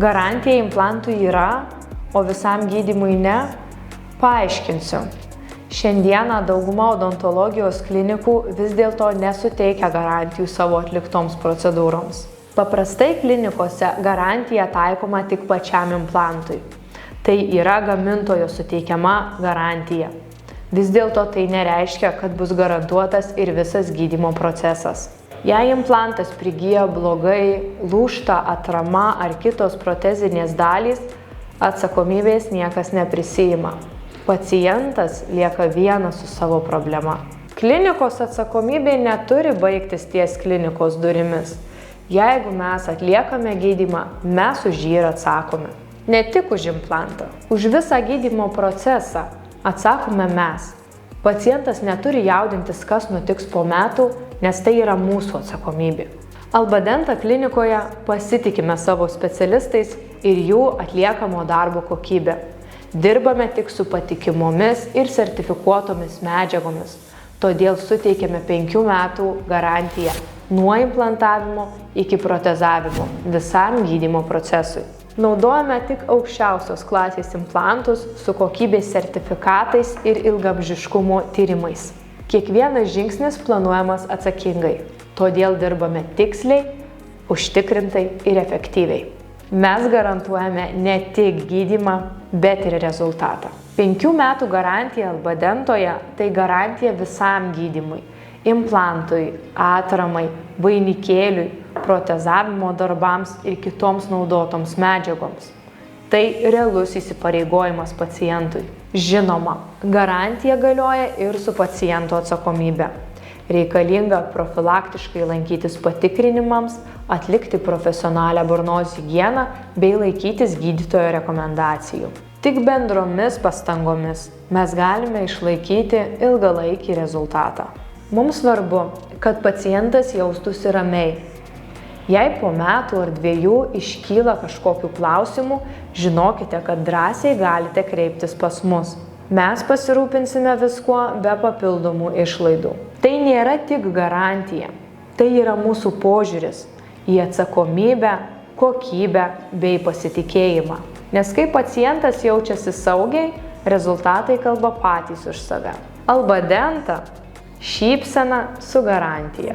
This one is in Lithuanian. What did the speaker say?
Garantija implantui yra, o visam gydymui ne? Paaiškinsiu. Šiandieną dauguma odontologijos klinikų vis dėlto nesuteikia garantijų savo atliktoms procedūroms. Paprastai klinikose garantija taikoma tik pačiam implantui. Tai yra gamintojo suteikiama garantija. Vis dėlto tai nereiškia, kad bus garantuotas ir visas gydymo procesas. Jei implantas prigyja blogai, lūžta atrama ar kitos protezinės dalys, atsakomybės niekas neprisijima. Pacientas lieka vienas su savo problema. Klinikos atsakomybė neturi baigtis ties klinikos durimis. Jeigu mes atliekame gydymą, mes už jį ir atsakome. Ne tik už implantą. Už visą gydymo procesą atsakome mes. Pacientas neturi jaudintis, kas nutiks po metų, nes tai yra mūsų atsakomybė. Albadenta klinikoje pasitikime savo specialistais ir jų atliekamo darbo kokybę. Dirbame tik su patikimomis ir sertifikuotomis medžiagomis, todėl suteikėme 5 metų garantiją nuo implantavimo iki protezavimo visam gydymo procesui. Naudojame tik aukščiausios klasės implantus su kokybės sertifikatais ir ilgaamžiškumo tyrimais. Kiekvienas žingsnis planuojamas atsakingai, todėl dirbame tiksliai, užtikrintai ir efektyviai. Mes garantuojame ne tik gydymą, bet ir rezultatą. 5 metų garantija Albadentoje tai garantija visam gydymui – implantui, atramai, vainikėliui, protezavimo darbams ir kitoms naudotoms medžiagoms. Tai realus įsipareigojimas pacientui. Žinoma, garantija galioja ir su paciento atsakomybė. Reikalinga profilaktiškai lankytis patikrinimams, atlikti profesionalią burnos higieną bei laikytis gydytojo rekomendacijų. Tik bendromis pastangomis mes galime išlaikyti ilgalaikį rezultatą. Mums svarbu, kad pacientas jaustųsi ramiai. Jei po metų ar 2 iškyla kažkokių klausimų, žinokite, kad drąsiai galite kreiptis pas mus. Mes pasirūpinsime viskuo be papildomų išlaidų. Tai nėra tik garantija, tai yra mūsų požiūris į atsakomybę, kokybę bei pasitikėjimą. Nes kai pacientas jaučiasi saugiai, rezultatai kalba patys už save. Albadenta – šypsena su garantija.